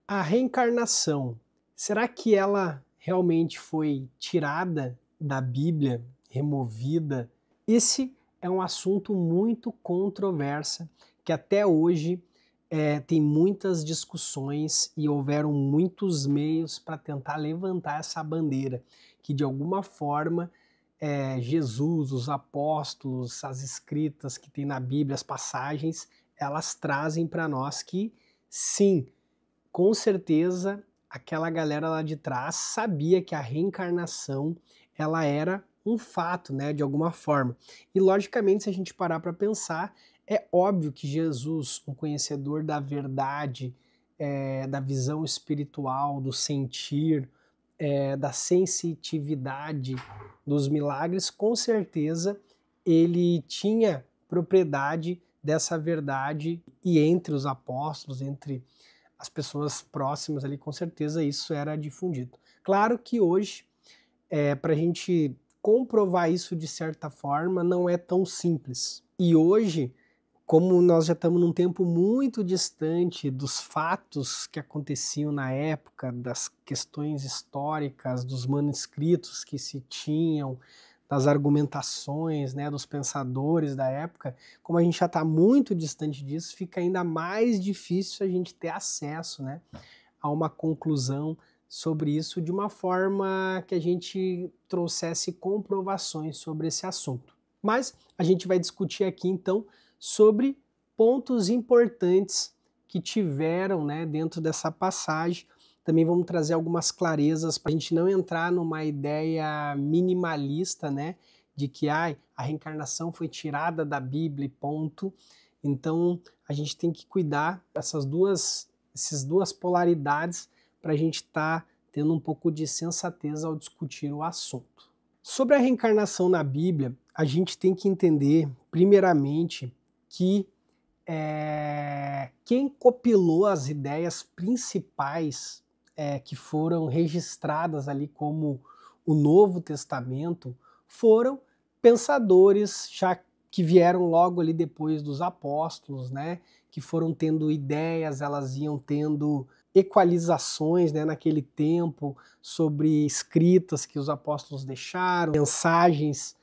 A reencarnação, será que ela realmente foi tirada da Bíblia, removida? Esse é um assunto muito controverso, que até hoje tem muitas discussões e houveram muitos meios para tentar levantar essa bandeira, que de alguma forma Jesus, os apóstolos, as escritas que tem na Bíblia, as passagens, elas trazem para nós que sim, com certeza aquela galera lá de trás sabia que a reencarnação ela era um fato, né, de alguma forma. E logicamente, se a gente parar para pensar, é óbvio que Jesus, um conhecedor da verdade, da visão espiritual, do sentir, da sensitividade dos milagres, com certeza ele tinha propriedade dessa verdade, e entre os apóstolos, entre as pessoas próximas ali, com certeza isso era difundido. Claro que hoje, para a gente comprovar isso de certa forma, não é tão simples. E hoje, como nós já estamos num tempo muito distante dos fatos que aconteciam na época, das questões históricas, dos manuscritos que se tinham, das argumentações, né, dos pensadores da época, como a gente já está muito distante disso, fica ainda mais difícil a gente ter acesso, né, a uma conclusão sobre isso de uma forma que a gente trouxesse comprovações sobre esse assunto. Mas a gente vai discutir aqui então sobre pontos importantes que tiveram, né, dentro dessa passagem. Também vamos trazer algumas clarezas para a gente não entrar numa ideia minimalista, né, de que a reencarnação foi tirada da Bíblia e ponto. Então a gente tem que cuidar essas duas polaridades para a gente estar tendo um pouco de sensatez ao discutir o assunto. Sobre a reencarnação na Bíblia, a gente tem que entender, primeiramente, que quem copilou as ideias principais que foram registradas ali como o Novo Testamento foram pensadores já que vieram logo ali depois dos apóstolos, né, que foram tendo ideias, elas iam tendo equalizações, né, naquele tempo sobre escritas que os apóstolos deixaram, mensagens,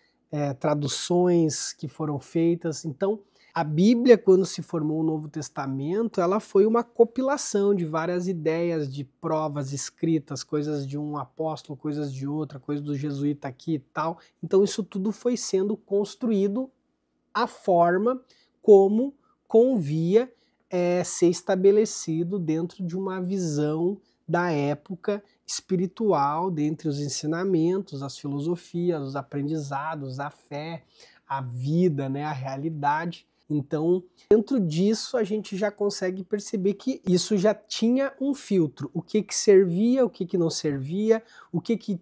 traduções que foram feitas. Então, a Bíblia, quando se formou o Novo Testamento, ela foi uma compilação de várias ideias, de provas escritas, coisas de um apóstolo, coisas de outra, coisas do jesuíta aqui e tal. Então isso tudo foi sendo construído a forma como convia ser estabelecido dentro de uma visão da época espiritual, dentre os ensinamentos, as filosofias, os aprendizados, a fé, a vida, né, a realidade. Então, dentro disso, a gente já consegue perceber que isso já tinha um filtro. O que servia, o que não servia, o que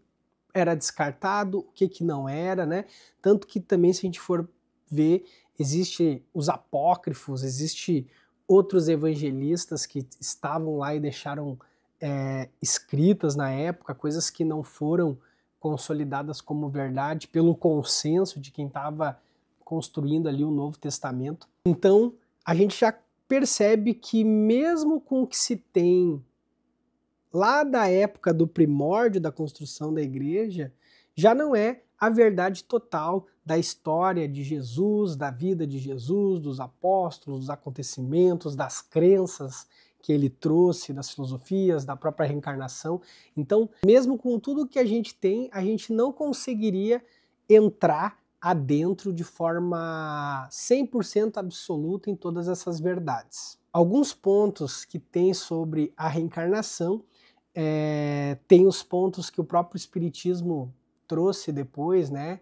era descartado, o que não era, né? Tanto que também, se a gente for ver, existe os apócrifos, existe outros evangelistas que estavam lá e deixaram escritas na época, coisas que não foram consolidadas como verdade pelo consenso de quem estava construindo ali o Novo Testamento. Então, a gente já percebe que mesmo com o que se tem lá da época do primórdio da construção da igreja, já não é a verdade total da história de Jesus, da vida de Jesus, dos apóstolos, dos acontecimentos, das crenças que ele trouxe, das filosofias, da própria reencarnação. Então, mesmo com tudo que a gente tem, a gente não conseguiria entrar adentro de forma 100% absoluta em todas essas verdades. Alguns pontos que tem sobre a reencarnação, tem os pontos que o próprio Espiritismo trouxe depois, né,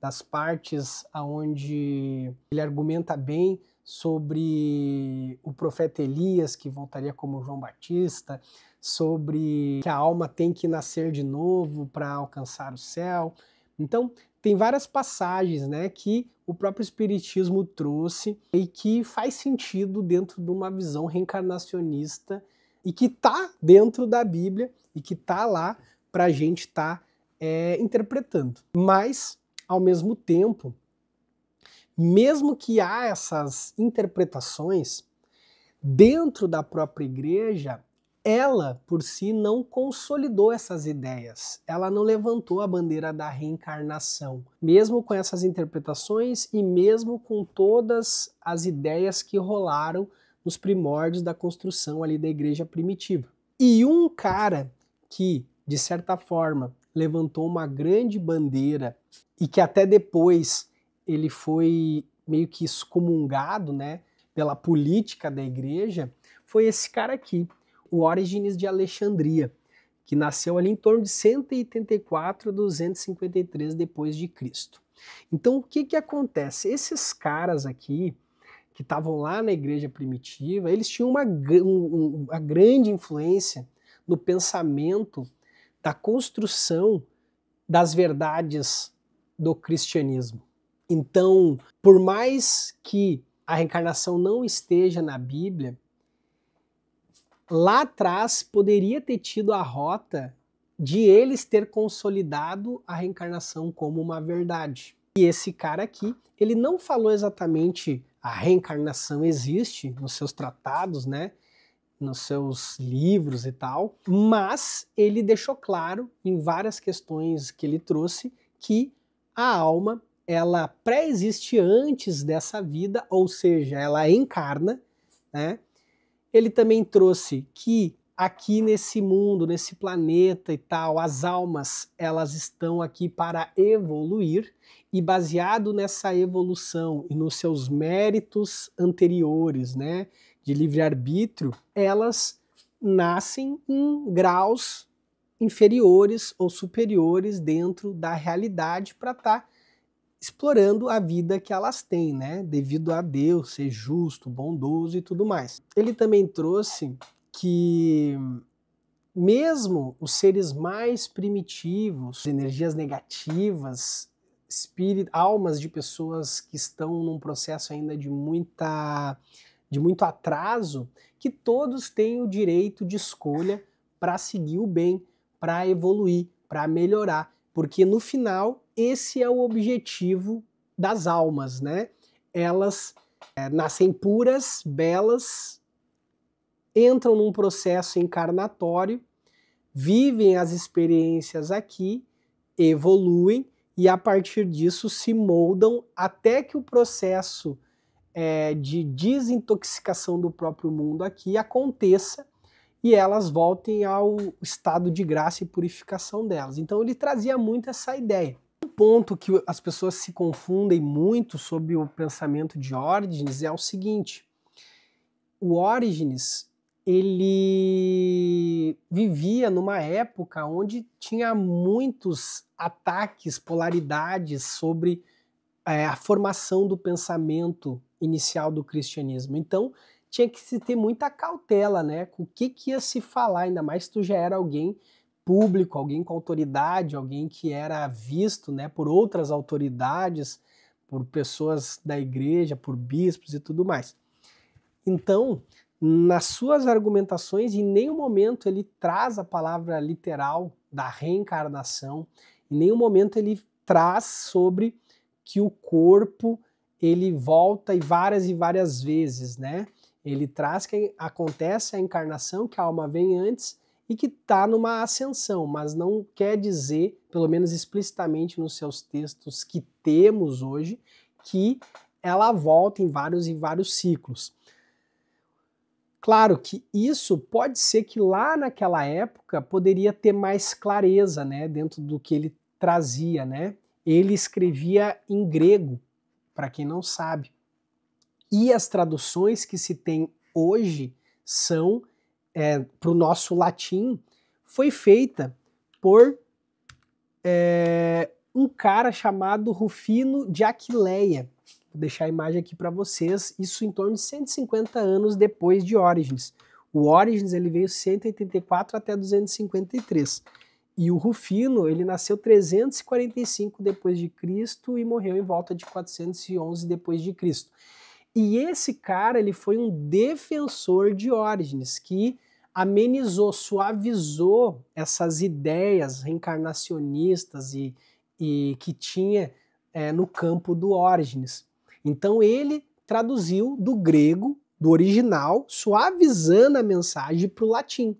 das partes onde ele argumenta bem sobre o profeta Elias, que voltaria como João Batista, sobre que a alma tem que nascer de novo para alcançar o céu. Então, tem várias passagens, né, que o próprio Espiritismo trouxe e que faz sentido dentro de uma visão reencarnacionista e que está dentro da Bíblia e que está lá para a gente estar interpretando. Mas, ao mesmo tempo, mesmo que há essas interpretações, dentro da própria igreja ela, por si, não consolidou essas ideias. Ela não levantou a bandeira da reencarnação, mesmo com essas interpretações e mesmo com todas as ideias que rolaram nos primórdios da construção ali da igreja primitiva. E um cara que, de certa forma, levantou uma grande bandeira e que até depois ele foi meio que excomungado, né, pela política da igreja, foi esse cara aqui, o Orígenes de Alexandria, que nasceu ali em torno de 184 a 253 depois de Cristo. Então o que acontece? Esses caras aqui, que estavam lá na igreja primitiva, eles tinham uma grande influência no pensamento da construção das verdades do cristianismo. Então, por mais que a reencarnação não esteja na Bíblia, lá atrás poderia ter tido a rota de eles ter consolidado a reencarnação como uma verdade. E esse cara aqui, ele não falou exatamente a reencarnação existe nos seus tratados, né, nos seus livros e tal, mas ele deixou claro em várias questões que ele trouxe que a alma, ela pré-existe antes dessa vida, ou seja, ela encarna, né? Ele também trouxe que aqui nesse mundo, nesse planeta e tal, as almas, elas estão aqui para evoluir, e baseado nessa evolução e nos seus méritos anteriores, né, de livre-arbítrio, elas nascem em graus inferiores ou superiores dentro da realidade para estar explorando a vida que elas têm, né? Devido a Deus ser justo, bondoso e tudo mais. Ele também trouxe que mesmo os seres mais primitivos, energias negativas, almas de pessoas que estão num processo ainda de muito atraso, que todos têm o direito de escolha para seguir o bem, para evoluir, para melhorar, porque no final esse é o objetivo das almas, né? Elas nascem puras, belas, entram num processo encarnatório, vivem as experiências aqui, evoluem e a partir disso se moldam até que o processo de desintoxicação do próprio mundo aqui aconteça e elas voltem ao estado de graça e purificação delas. Então ele trazia muito essa ideia. Um ponto que as pessoas se confundem muito sobre o pensamento de Orígenes é o seguinte: o Orígenes, ele vivia numa época onde tinha muitos ataques, polaridades sobre a formação do pensamento inicial do cristianismo. Então tinha que se ter muita cautela, né, com o que ia se falar, ainda mais se tu já era alguém público, alguém com autoridade, alguém que era visto, né, por outras autoridades, por pessoas da igreja, por bispos e tudo mais. Então, nas suas argumentações, em nenhum momento ele traz a palavra literal da reencarnação, em nenhum momento ele traz sobre que o corpo ele volta e várias vezes, né? Ele traz que acontece a encarnação, que a alma vem antes e que está numa ascensão, mas não quer dizer, pelo menos explicitamente nos seus textos que temos hoje, que ela volta em vários ciclos. Claro que isso pode ser que lá naquela época poderia ter mais clareza, né, dentro do que ele trazia, né? Ele escrevia em grego, para quem não sabe. E as traduções que se tem hoje são, para o nosso latim, foi feita por um cara chamado Rufino de Aquileia. Vou deixar a imagem aqui para vocês, isso em torno de 150 anos depois de Orígenes. O Orígenes ele veio 184 até 253. E o Rufino, ele nasceu 345 depois de Cristo e morreu em volta de 411 depois de Cristo. E esse cara, ele foi um defensor de Orígenes, que amenizou, suavizou essas ideias reencarnacionistas e que tinha no campo do Orígenes. Então ele traduziu do grego, do original, suavizando a mensagem para o latim.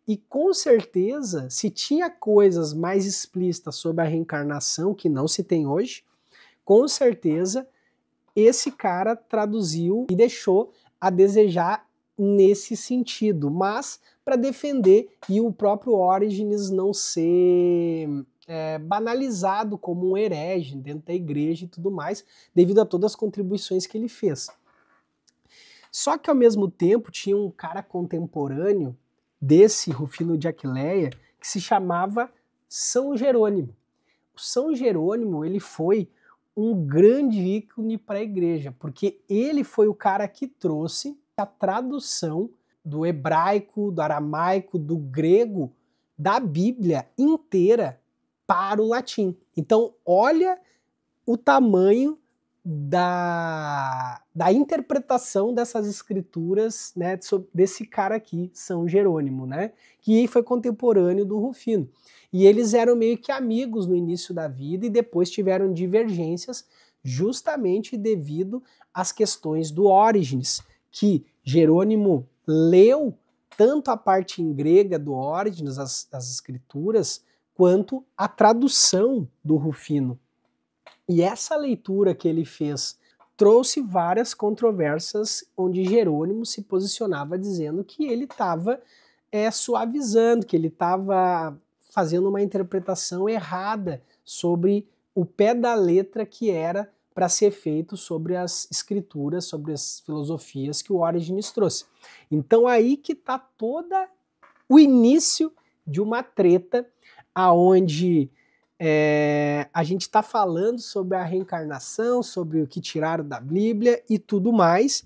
E com certeza, se tinha coisas mais explícitas sobre a reencarnação que não se tem hoje, com certeza esse cara traduziu e deixou a desejar nesse sentido, mas para defender e o próprio Orígenes não ser banalizado como um herege dentro da igreja e tudo mais, devido a todas as contribuições que ele fez. Só que ao mesmo tempo tinha um cara contemporâneo desse Rufino de Aquileia que se chamava São Jerônimo. O São Jerônimo, ele foi um grande ícone para a igreja, porque ele foi o cara que trouxe a tradução do hebraico, do aramaico, do grego, da Bíblia inteira para o latim. Então, olha o tamanho da interpretação dessas escrituras, né, desse cara aqui, São Jerônimo, né, que foi contemporâneo do Rufino. E eles eram meio que amigos no início da vida e depois tiveram divergências justamente devido às questões do Orígenes, que Jerônimo leu tanto a parte em grega do Orígenes, as escrituras, quanto a tradução do Rufino. E essa leitura que ele fez trouxe várias controvérsias onde Jerônimo se posicionava dizendo que ele estava suavizando, que ele estava fazendo uma interpretação errada sobre o pé da letra que era para ser feito sobre as escrituras, sobre as filosofias que o Orígenes trouxe. Então aí que está todo o início de uma treta aonde a gente está falando sobre a reencarnação, sobre o que tiraram da Bíblia e tudo mais,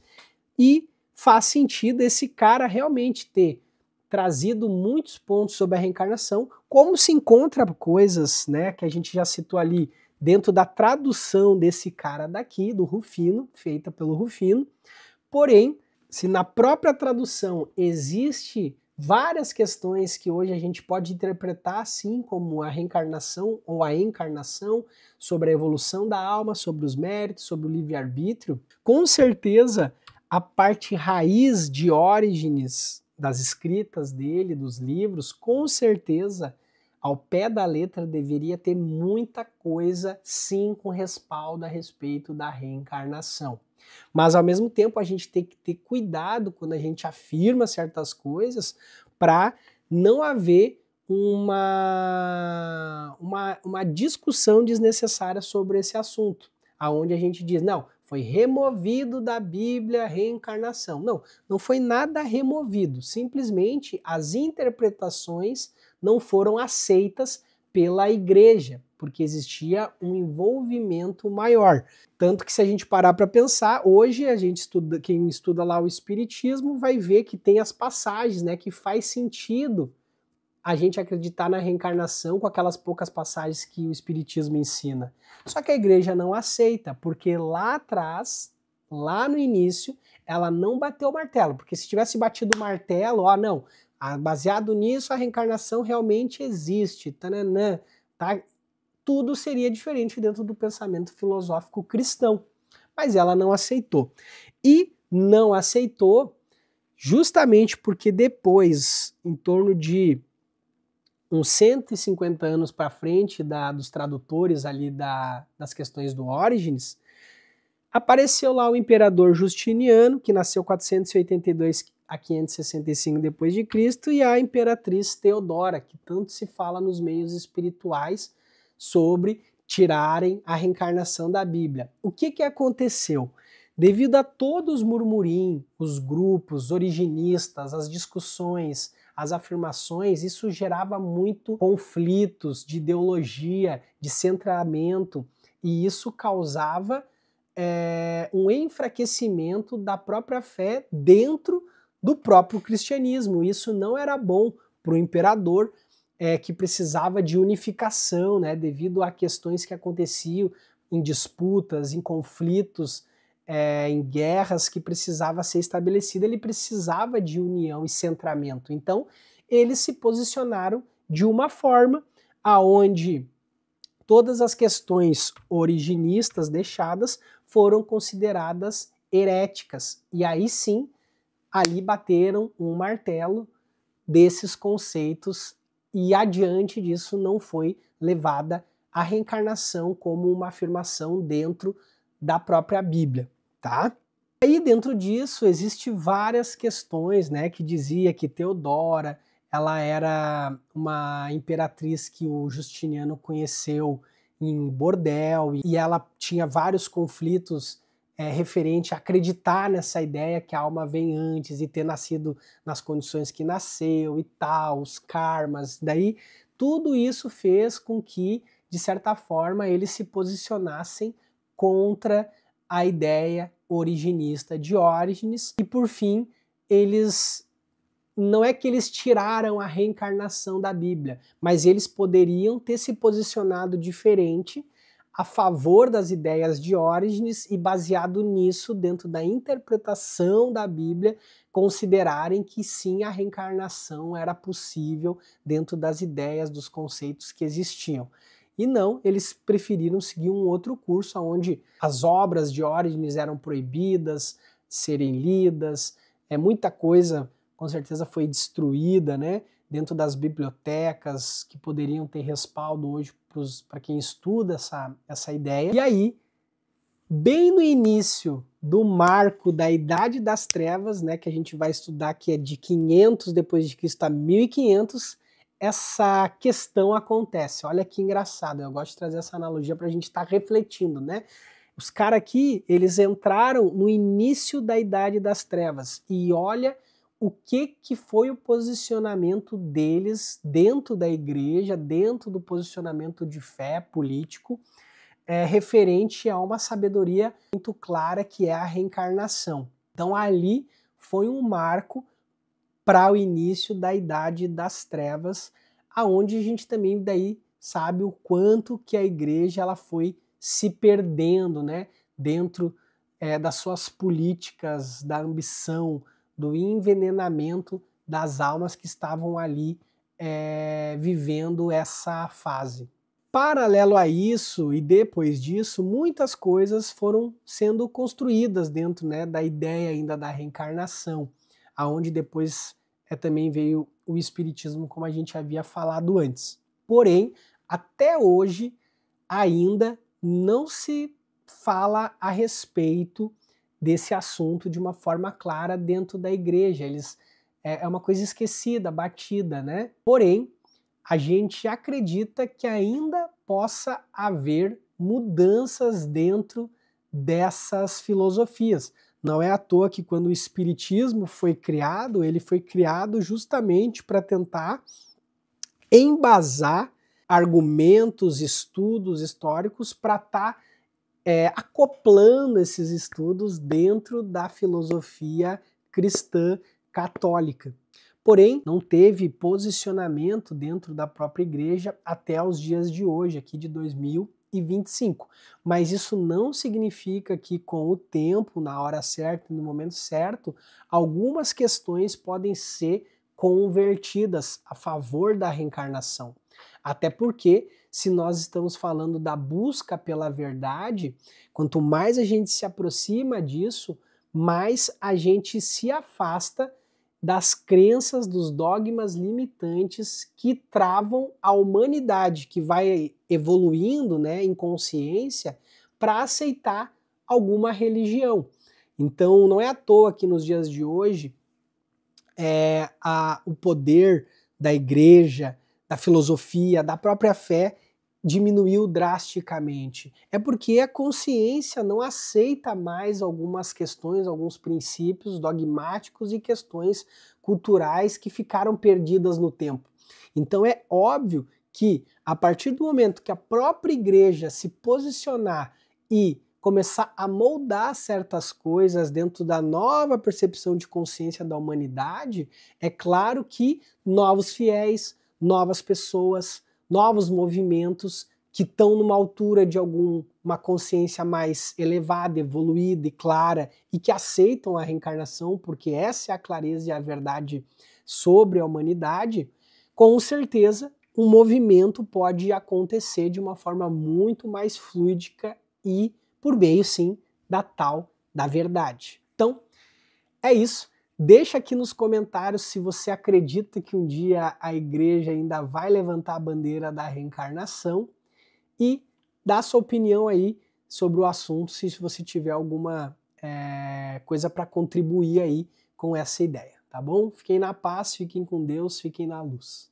e faz sentido esse cara realmente ter trazido muitos pontos sobre a reencarnação, como se encontra coisas, né, que a gente já citou ali dentro da tradução desse cara daqui, do Rufino, feita pelo Rufino. Porém, se na própria tradução existe várias questões que hoje a gente pode interpretar assim como a reencarnação ou a encarnação, sobre a evolução da alma, sobre os méritos, sobre o livre-arbítrio, com certeza a parte raiz de Orígenes, das escritas dele, dos livros, com certeza, ao pé da letra, deveria ter muita coisa, sim, com respaldo a respeito da reencarnação. Mas, ao mesmo tempo, a gente tem que ter cuidado quando a gente afirma certas coisas para não haver uma discussão desnecessária sobre esse assunto, aonde a gente diz, não, foi removido da Bíblia a reencarnação. Não, não foi nada removido, simplesmente as interpretações não foram aceitas pela igreja, porque existia um envolvimento maior. Tanto que se a gente parar para pensar, hoje a gente estuda, quem estuda lá o Espiritismo vai ver que tem as passagens, né, que faz sentido a gente acreditar na reencarnação com aquelas poucas passagens que o Espiritismo ensina. Só que a igreja não aceita, porque lá atrás, lá no início, ela não bateu o martelo, porque se tivesse batido o martelo, não, baseado nisso a reencarnação realmente existe, tananã, tá? Tudo seria diferente dentro do pensamento filosófico cristão. Mas ela não aceitou. E não aceitou justamente porque depois, em torno de uns 150 anos para frente dos tradutores ali das questões do Orígenes, apareceu lá o imperador Justiniano, que nasceu 482 a 565 depois de Cristo, e a imperatriz Teodora, que tanto se fala nos meios espirituais sobre tirarem a reencarnação da Bíblia. O que aconteceu? Devido a todos os murmurim, os grupos originistas, as discussões, as afirmações, isso gerava muito conflitos de ideologia, de centramento, e isso causava um enfraquecimento da própria fé dentro do próprio cristianismo. Isso não era bom para o imperador, que precisava de unificação, né, devido a questões que aconteciam em disputas, em conflitos, em guerras que precisava ser estabelecida, ele precisava de união e centramento. Então, eles se posicionaram de uma forma aonde todas as questões originistas deixadas foram consideradas heréticas. E aí sim, ali bateram um martelo desses conceitos e adiante disso não foi levada a reencarnação como uma afirmação dentro da própria Bíblia, tá? Aí dentro disso existe várias questões, né, que dizia que Teodora, ela era uma imperatriz que o Justiniano conheceu em bordel e ela tinha vários conflitos referente a acreditar nessa ideia que a alma vem antes e ter nascido nas condições que nasceu e tal, os karmas. Daí tudo isso fez com que, de certa forma, eles se posicionassem contra a ideia originista de Orígenes e, por fim, eles não é que eles tiraram a reencarnação da Bíblia, mas eles poderiam ter se posicionado diferente a favor das ideias de Orígenes e, baseado nisso, dentro da interpretação da Bíblia, considerarem que sim, a reencarnação era possível dentro das ideias, dos conceitos que existiam. E não, eles preferiram seguir um outro curso onde as obras de Orígenes eram proibidas serem lidas, muita coisa com certeza foi destruída, né, dentro das bibliotecas que poderiam ter respaldo hoje para quem estuda essa ideia. E aí, bem no início do marco da Idade das Trevas, né, que a gente vai estudar, que é de 500 depois de Cristo a 1500, essa questão acontece. Olha que engraçado, eu gosto de trazer essa analogia para a gente estar refletindo, né? Os caras aqui, eles entraram no início da Idade das Trevas e olha o que foi o posicionamento deles dentro da igreja, dentro do posicionamento de fé político, referente a uma sabedoria muito clara que é a reencarnação. Então ali foi um marco para o início da Idade das Trevas, aonde a gente também daí sabe o quanto que a igreja ela foi se perdendo, né, dentro das suas políticas, da ambição, do envenenamento das almas que estavam ali vivendo essa fase. Paralelo a isso e depois disso, muitas coisas foram sendo construídas dentro, né, da ideia ainda da reencarnação, aonde depois também veio o espiritismo, como a gente havia falado antes. Porém, até hoje ainda não se fala a respeito desse assunto de uma forma clara dentro da igreja. É uma coisa esquecida, batida, né? Porém, a gente acredita que ainda possa haver mudanças dentro dessas filosofias. Não é à toa que quando o espiritismo foi criado, ele foi criado justamente para tentar embasar argumentos, estudos históricos para estar acoplando esses estudos dentro da filosofia cristã católica. Porém, não teve posicionamento dentro da própria igreja até os dias de hoje, aqui de 2025. Mas isso não significa que com o tempo, na hora certa, no momento certo, algumas questões podem ser convertidas a favor da reencarnação. Até porque, se nós estamos falando da busca pela verdade, quanto mais a gente se aproxima disso, mais a gente se afasta das crenças, dos dogmas limitantes que travam a humanidade, que vai evoluindo, né, em consciência, para aceitar alguma religião. Então, não é à toa que nos dias de hoje o poder da igreja, da filosofia, da própria fé diminuiu drasticamente. É porque a consciência não aceita mais algumas questões, alguns princípios dogmáticos e questões culturais que ficaram perdidas no tempo. Então é óbvio que a partir do momento que a própria igreja se posicionar e começar a moldar certas coisas dentro da nova percepção de consciência da humanidade, é claro que novos fiéis, novas pessoas, novos movimentos que estão numa altura de uma consciência mais elevada, evoluída e clara e que aceitam a reencarnação, porque essa é a clareza e a verdade sobre a humanidade, com certeza um movimento pode acontecer de uma forma muito mais fluídica e por meio, sim, da verdade. Então, é isso. Deixa aqui nos comentários se você acredita que um dia a igreja ainda vai levantar a bandeira da reencarnação e dá sua opinião aí sobre o assunto, se você tiver alguma coisa para contribuir aí com essa ideia, tá bom? Fiquem na paz, fiquem com Deus, fiquem na luz.